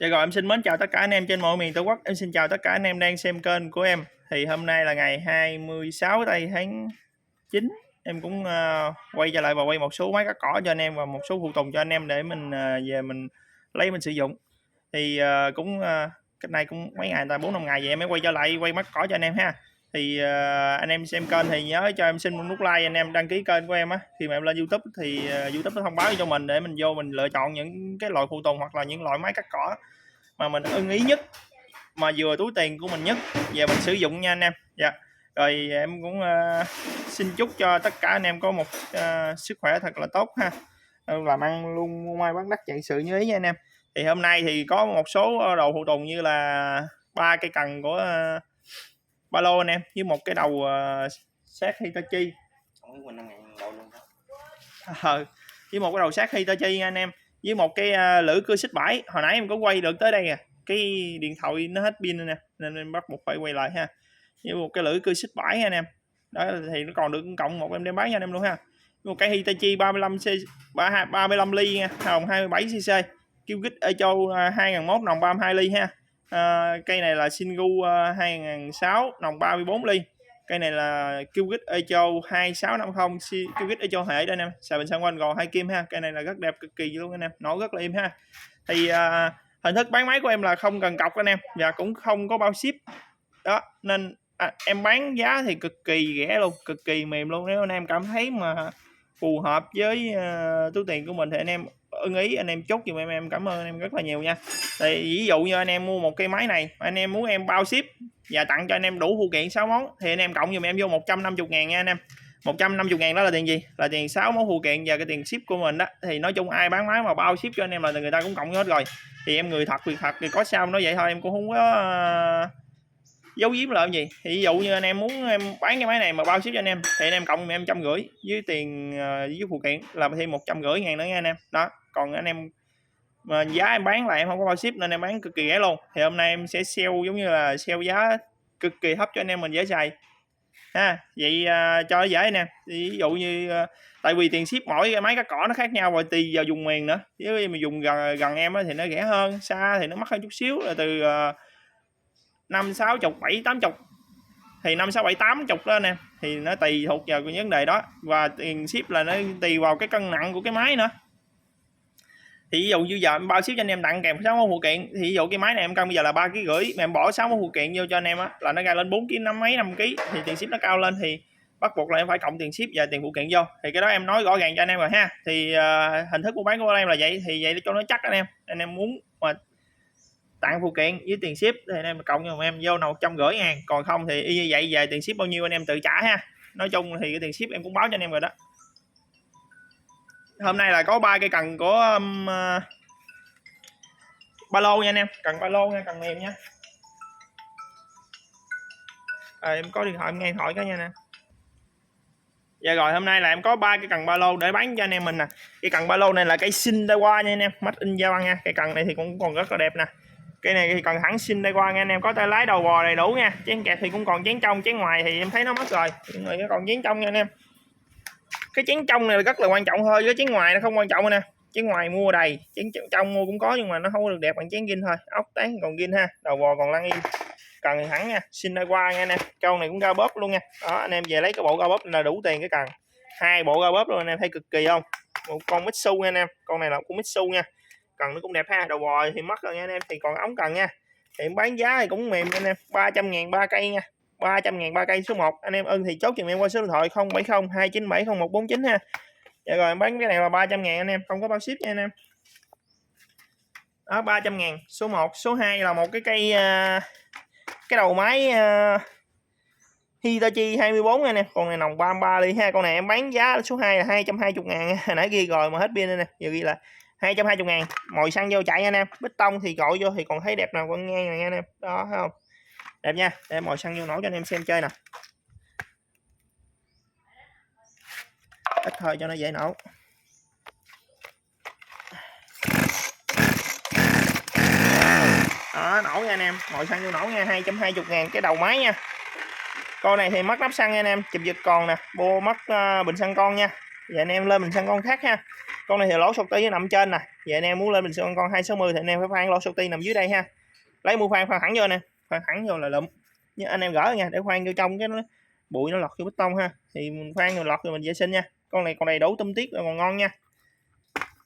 Dạ rồi, em xin mến chào tất cả anh em trên mọi miền Tổ quốc. Em xin chào tất cả anh em đang xem kênh của em. Thì hôm nay là ngày 26 tháng 9. Em cũng quay trở lại và quay một số máy cắt cỏ cho anh em và một số phụ tùng cho anh em để mình về mình lấy mình sử dụng. Thì cách này cũng mấy ngày, 4-5 ngày vậy em mới quay trở lại quay mắt cỏ cho anh em ha. Thì anh em xem kênh thì nhớ cho em xin một nút like, anh em đăng ký kênh của em á. Khi mà em lên YouTube thì YouTube nó thông báo cho mình để mình vô mình lựa chọn những cái loại phụ tùng hoặc là những loại máy cắt cỏ mà mình ưng ý nhất, mà vừa túi tiền của mình nhất về mình sử dụng nha anh em. Dạ. Rồi em cũng xin chúc cho tất cả anh em có một sức khỏe thật là tốt ha, làm ăn luôn mua may bán đắt chạy sự như ý nha anh em. Thì hôm nay thì có một số đồ phụ tùng như là 3 cây cần của ba lô anh em, với một cái đầu sát Hitachi, với một cái đầu sát Hitachi nha anh em, với một cái lưỡi cưa xích bãi. Hồi nãy em có quay được tới đây à, cái điện thoại nó hết pin nè nên em bắt buộc phải quay lại ha. Với một cái lưỡi cưa xích bãi anh em, đó thì nó còn được cộng một em đem bán cho anh em luôn ha. Một cái Hitachi 35 ly nha, hồng 27cc, Kyoget Echo 2001 nòng 32 ly ha. Cây này là Shingu 2006 nòng 34 ly. Cây này là Kyoget Echo 2650 Kyoget Echo hệ đó anh em, xài bình xăng quanh gòn 2 kim ha. Cây này là rất đẹp cực kỳ luôn anh em, nổ rất là im ha. Thì hình thức bán máy của em là không cần cọc anh em, và cũng không có bao ship đó, nên em bán giá thì cực kỳ rẻ luôn, cực kỳ mềm luôn. Nếu anh em cảm thấy mà phù hợp với túi tiền của mình thì anh em ưng ý anh em chốt giùm em cảm ơn anh em rất là nhiều nha. Thì ví dụ như anh em mua một cây máy này anh em muốn em bao ship và tặng cho anh em đủ phụ kiện 6 món thì anh em cộng giùm em vô 150.000 nha anh em. 150.000 đó là tiền gì? Là tiền 6 món phụ kiện và cái tiền ship của mình đó. Thì nói chung ai bán máy mà bao ship cho anh em là người ta cũng cộng hết rồi. Thì em người thật việc thật thì có sao nói vậy thôi, em cũng không có giấu giếm lợi gì. Thì ví dụ như anh em muốn em bán cái máy này mà bao ship cho anh em thì anh em cộng em 150 với tiền với phụ kiện là thêm 150.000 nữa nha anh em. Đó, còn anh em mà giá em bán là em không có bao ship nên em bán cực kỳ rẻ luôn. Thì hôm nay em sẽ sale giống như là sale giá cực kỳ thấp cho anh em mình dễ xài ha. Vậy cho nó dễ anh em. Ví dụ như tại vì tiền ship mỗi cái máy cắt cỏ nó khác nhau và tùy vào vùng miền nữa. Nếu mà dùng gần em thì nó rẻ hơn, xa thì nó mắc hơn chút xíu, là từ 5, 60, 7, 80. Thì 5, 6, 7, 80 đó anh em. Thì nó tùy thuộc vào cái vấn đề đó. Và tiền ship là nó tùy vào cái cân nặng của cái máy nữa. Thì ví dụ như giờ em bao ship cho anh em tặng kèm 6 món phụ kiện. Thì ví dụ cái máy này em cân bây giờ là 3,5 kg, mà em bỏ 6 món phụ kiện vô cho anh em á là nó ra lên 4 kg, 5 kg. Thì tiền ship nó cao lên thì bắt buộc là em phải cộng tiền ship và tiền phụ kiện vô. Thì cái đó em nói rõ ràng cho anh em rồi ha. Thì hình thức mua bán của em là vậy. Thì vậy cho nó chắc anh em muốn mà tặng phụ kiện với tiền ship thì anh em cộng cho em vô 150.000. Còn không thì y như vậy, về tiền ship bao nhiêu anh em tự trả ha. Nói chung thì cái tiền ship em cũng báo cho anh em rồi đó. Hôm nay là có 3 cây cần của ba lô nha anh em, cần ba lô nha, cần mềm nha. Em có điện thoại em nghe điện thoại cái nha nè. Dạ rồi, hôm nay là em có 3 cái cần ba lô để bán cho anh em mình nè. Cái cần ba lô này là cây Shindewa nha anh em, made in Japan nha. Cây cần này thì cũng còn rất là đẹp nè. Cây này thì cần hẳn Shindewa nha anh em, có tay lái đầu bò đầy đủ nha. Chén kẹp thì cũng còn chén trong, chén ngoài thì em thấy nó mất rồi. Nhưng mà nó còn chén trong nha anh em. Cái chén trong này là rất là quan trọng thôi, cái chén ngoài nó không quan trọng nè. Chén ngoài mua đầy, chén trong mua cũng có nhưng mà nó không được đẹp bằng chén gin thôi. Ốc tán còn gin ha, đầu bò còn lăn im. Cần thì hẳn nha, Shindewa nha anh em. Con này cũng cao bóp luôn nha. Đó, anh em về lấy cái bộ cao bóp là đủ tiền cái cần. 2 bộ cao bóp luôn anh em, thấy cực kỳ không? Một con Mitsu nha anh em, con này là con Mitsu nha. Cần nó cũng đẹp ha, đầu bò thì mất rồi nha anh em, thì còn ống cần nha. Thì bán giá thì cũng mềm nha anh em, 300.000 3 cây nha. 300.000 3 cây số 1. Anh em ưng thì chốt giùm em qua số điện thoại 070 297 0149 ha. Dạ rồi, bán cái này là 300.000 anh em, không có bao ship nha anh em. Đó, 300.000 số 1. Số 2 là một cái đầu máy Hitachi 24 anh em. Con này nòng 33 ly ha. Con này em bán giá số 2 là 220.000. Hồi nãy ghi rồi mà hết pin nè, giờ ghi là 220.000. Mồi xăng vô chạy anh em. Bít tông thì gọi vô thì còn thấy đẹp nào con ngang này nha anh em. Đó thấy không? Đẹp nha. Để em mồi xăng vô nổ cho anh em xem chơi nè. Ít thôi cho nó dễ nổ. Đó, nổ nha anh em, mồi xăng vô nổ nha, 220.000 cái đầu máy nha. Con này thì mất nắp xăng nha anh em, chụp giật còn nè, bô mất bình xăng con nha. Giờ anh em lên bình xăng con khác ha. Con này thì lỗ sọc ti nằm trên nè. Vậy anh em muốn lên bình sơn con 260 thì anh em phải khoan lỗ sọc ti nằm dưới đây ha. Lấy mũi khoan thẳng vô nè, khoan thẳng vô là lụm. Nhưng anh em gỡ nha, để khoan vô trong cái nó bụi nó lọt vô bê tông ha. Thì mình khoan rồi lọt rồi mình vệ sinh nha. Con này còn đầy đủ tinh tiết và còn ngon nha.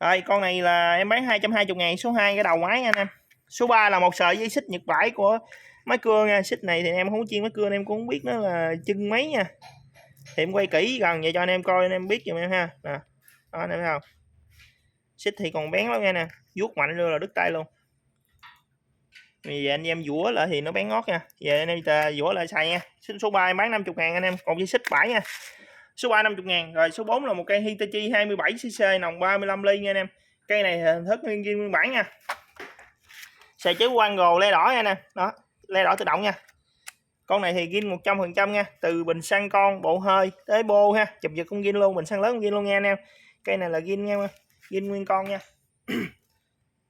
Rồi con này là em bán 220.000 số 2 cái đầu máy nha anh em. Số 3 là một sợi dây xích Nhật vải của máy cưa nha. Xích này thì em không chuyên máy cưa anh em cũng không biết nó là chân mấy nha. Thì em quay kỹ gần vậy cho anh em coi anh em biết giùm em ha. Nè. Đó anh em thấy không? Xích thì còn bén lắm nha nè, vuốt mạnh luôn là đứt tay luôn. Vì anh em vũa lại thì nó bén ngót nha. Về anh em vũa lại xài nha. Số 3 em bán 50.000 anh em, còn dây xích bãi nha. Số 3 50.000. Rồi số 4 là một cây Hitachi 27cc nòng 35 ly nha anh em. Cây này hình thức nguyên bản nha. Xài chế quang gồ le đỏ nha nè. Đó, le đỏ tự động nha. Con này thì zin 100% nha, từ bình xăng con, bộ hơi tới bô ha, chụp giật con zin luôn, bình xăng lớn con zin luôn nha anh em. Cây này là zin nha, zin nguyên con nha.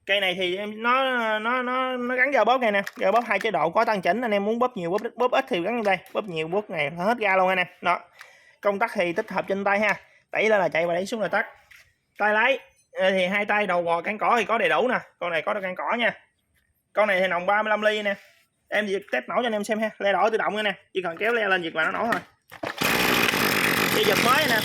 Cây này thì nó gắn gờ bóp này nè, gờ bóp 2 chế độ có tăng chỉnh, anh em muốn bóp nhiều bóp ít thì gắn đây, bóp nhiều bóp này hết ra luôn anh em. Đó. Công tắc thì tích hợp trên tay ha, đẩy lên là chạy và đẩy xuống là tắt. Tay lái thì hai tay đầu gò cản cỏ thì có đầy đủ nè, con này có cản cỏ nha. Con này thì nòng 35 ly nè. Em giật test nổ cho anh em xem ha, le đỏ tự động nha nè, chỉ cần kéo le lên giật là nó nổ thôi. Dây giật mới nè.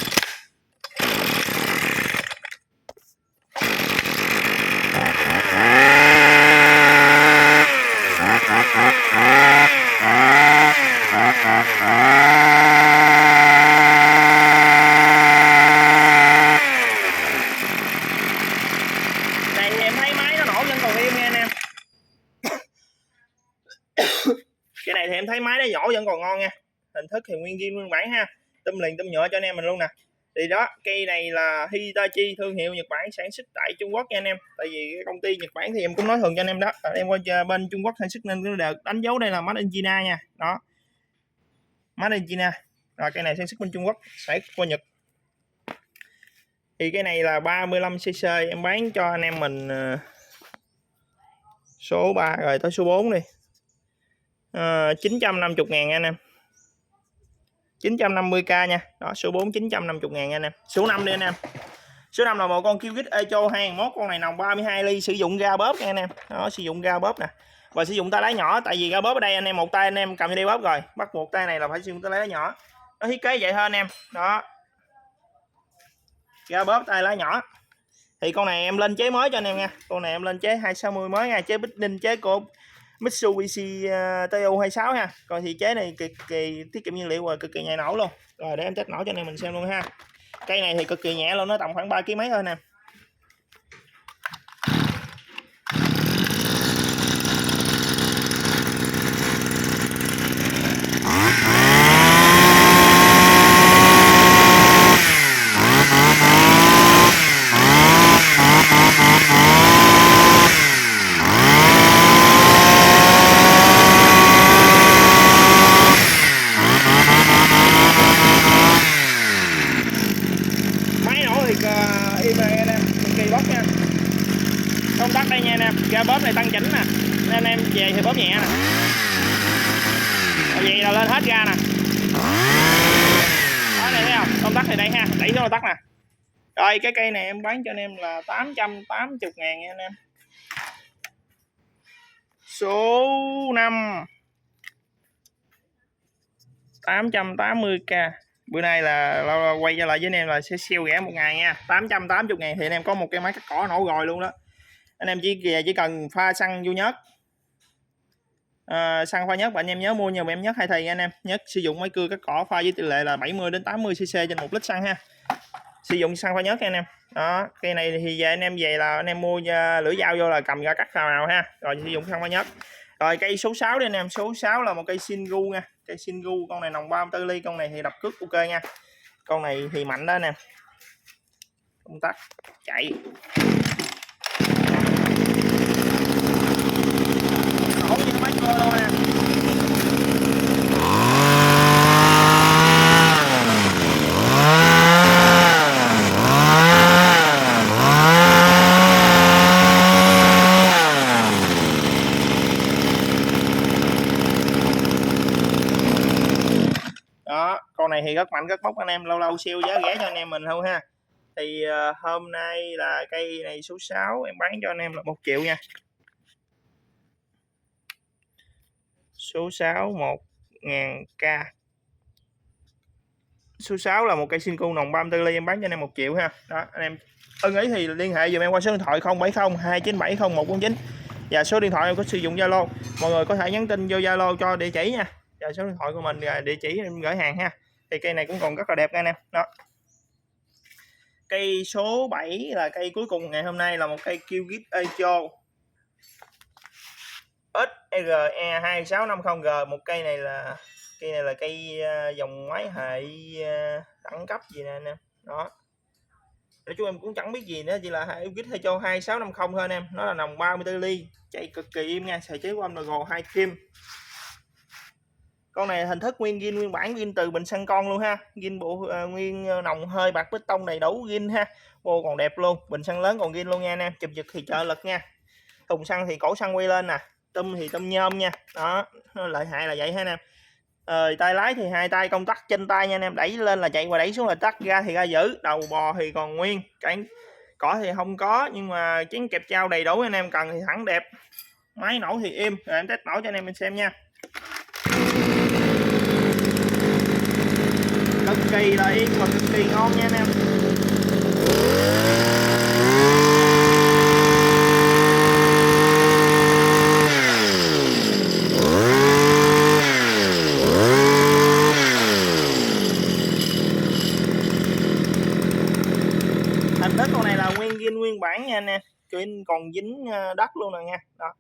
Này thì em thấy máy nó nổ vẫn còn im nha anh em. Cái này thì em thấy máy nó nhỏ vẫn còn ngon nha. Hình thức thì nguyên bản ha. Tum liền tum nhựa cho anh em mình luôn nè. Thì đó, cây này là Hitachi, thương hiệu Nhật Bản sản xuất tại Trung Quốc nha anh em. Tại vì cái công ty Nhật Bản thì em cũng nói thường cho anh em đó, em qua bên Trung Quốc sản xuất nên nó được đánh dấu đây là Made in China nha. Đó. Made in China. Rồi cây này sản xuất bên Trung Quốc, sản xuất qua Nhật. Thì cái này là 35cc, em bán cho anh em mình số 3 rồi tới số 4 đi. 950.000 anh em. 950k nha. Đó, số 4 950.000 anh em. Số 5 đi anh em. Số 5 là một con Kyoget Echo 2021, con này nòng 32 ly, sử dụng ga bóp nha anh em. Đó, sử dụng ga bóp nè. Và sử dụng tay lái nhỏ, tại vì ga bóp ở đây anh em một tay anh em cầm đi bóp rồi, bắt buộc tay này là phải sử dụng tay lái nhỏ. Nó thiết kế vậy thôi anh em. Đó. Ga bóp tay lái nhỏ. Thì con này em lên chế mới cho anh em nha. Con này em lên chế 260 mới nha, chế bích đinh chế của Mitsubishi TU26 ha. Còn thì chế này cực kỳ tiết kiệm nhiên liệu và cực kỳ nhẹ nổ luôn. Rồi để em test nổ cho anh em mình xem luôn ha. Cây này thì cực kỳ nhẹ luôn, nó tầm khoảng 3 kg mấy thôi nè. Công tắc đây nha anh em, ga bóp này tăng chỉnh nè, nên anh em về thì bóp nhẹ nè, vậy là lên hết ga nè. Đó này thấy không, công tắc thì đây ha, đẩy xuống là tắt nè. Rồi cái cây này em bán cho anh em là 880.000 nha anh em. Số 5 880k. Bữa nay là quay trở lại với anh em là sẽ siêu rẻ một ngày nha. 880.000 thì anh em có một cái máy cắt cỏ nổ rồi luôn đó. Anh em chỉ cần pha xăng vô nhớt, xăng pha nhớt, và anh em nhớ mua nhiều em nhớt 2 thì anh em. Nhớt sử dụng máy cưa cắt cỏ pha với tỷ lệ là 70 đến 80cc trên 1 lít xăng ha. Sử dụng xăng pha nhớt anh em. Đó, cây này thì về anh em về là anh em mua lưỡi dao vô là cầm ra cắt nào ha. Rồi sử dụng xăng pha nhớt. Rồi cây số 6 đi anh em, số 6 là một cây Shingu nha. Cây Shingu, con này nòng 34 ly, con này thì đập cước ok nha. Con này thì mạnh đó anh em. Công tắc chạy. Nổ như máy cưa luôn nè. Đó, con này thì rất mạnh rất bốc anh em, lâu lâu siêu giá rẻ cho anh em mình thôi ha. Thì hôm nay là cây này số 6 em bán cho anh em là 1 triệu nha. Số 6 1000k. Số 6 là một cây Sinco nòng 34 ly, em bán cho anh em 1 triệu ha. Đó, anh em ưng ý thì liên hệ giùm em qua số điện thoại 070 297 0149 và số điện thoại em có sử dụng Zalo. Mọi người có thể nhắn tin vô Zalo cho địa chỉ nha. Và số điện thoại của mình là địa chỉ em gửi hàng ha. Thì cây này cũng còn rất là đẹp nha anh em. Đó. Cây số 7 là cây cuối cùng ngày hôm nay, là một cây Killgit Echo SRE 2650G. Một cây này là cây dòng máy hệ đẳng cấp gì nè anh em. Đó. Nói chung em cũng chẳng biết gì nữa, chỉ là Killgit Echo 2650 thôi anh em. Nó là nòng 34 ly, chạy cực kỳ im nha, sợi chế của âm là gồ 2 kim. Con này hình thức nguyên bản zin từ bình xăng con luôn ha, zin bộ nguyên nòng hơi bạc bít tông đầy đủ zin ha, ô còn đẹp luôn, bình xăng lớn còn zin luôn nha anh em. Chụp giật thì trợ lực nha, thùng xăng thì cổ xăng quay lên nè, tum thì tum nhôm nha. Đó, lợi hại là vậy ha anh em. Tay lái thì 2 tay công tắc trên tay nha anh em, đẩy lên là chạy và đẩy xuống là tắt, ra thì ra giữ, đầu bò thì còn nguyên, cản cỏ thì không có, nhưng mà chén kẹp trao đầy đủ anh em cần thì thẳng đẹp. Máy nổ thì im, rồi em test nổ cho anh em mình xem nha. Cực kỳ là yên và cực kỳ ngon nha anh em. Hình thức con này là nguyên bản nha anh em, còn dính đất luôn nè nha. Đó,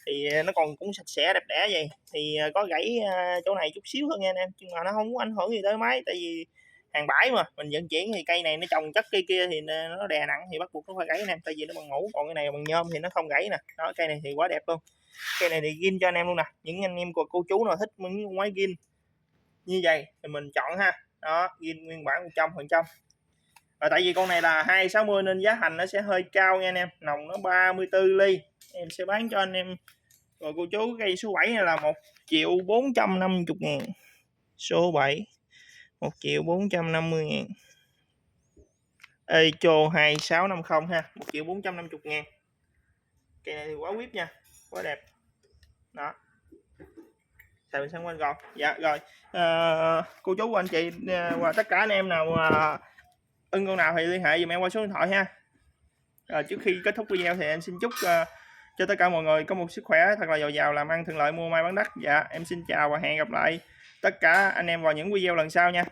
thì nó còn cũng sạch sẽ đẹp đẽ vậy. Thì có gãy chỗ này chút xíu thôi nha anh em, nhưng mà nó không có ảnh hưởng gì tới máy, tại vì hàng bãi mà mình vận chuyển thì cây này nó trồng chất cây kia thì nó đè nặng thì bắt buộc nó phải gãy anh em, tại vì nó bằng ngũ, còn cái này bằng nhôm thì nó không gãy nè. Đó, cây này thì quá đẹp luôn, cây này thì zin cho anh em luôn nè. Những anh em của cô chú nào thích những máy zin như vậy thì mình chọn ha. Đó, zin nguyên bản 100%. Tại vì con này là 260 nên giá thành nó sẽ hơi cao nha anh em, nòng nó 34 ly, em sẽ bán cho anh em rồi cô chú. Cây số 7 này là 1.450.000, số 7 1.450.000, Echo 2650 ha, 1.450.000. Cây này thì quá whip nha, quá đẹp. Đó, xài bình xăng quanh gòn. Dạ rồi, cô chú anh chị và tất cả anh em nào ưng con nào thì liên hệ dùm em qua số điện thoại ha. Trước khi kết thúc video thì em xin chúc cho tất cả mọi người có một sức khỏe thật là dồi dào, làm ăn thuận lợi, mua may bán đắt. Dạ em xin chào và hẹn gặp lại tất cả anh em vào những video lần sau nha.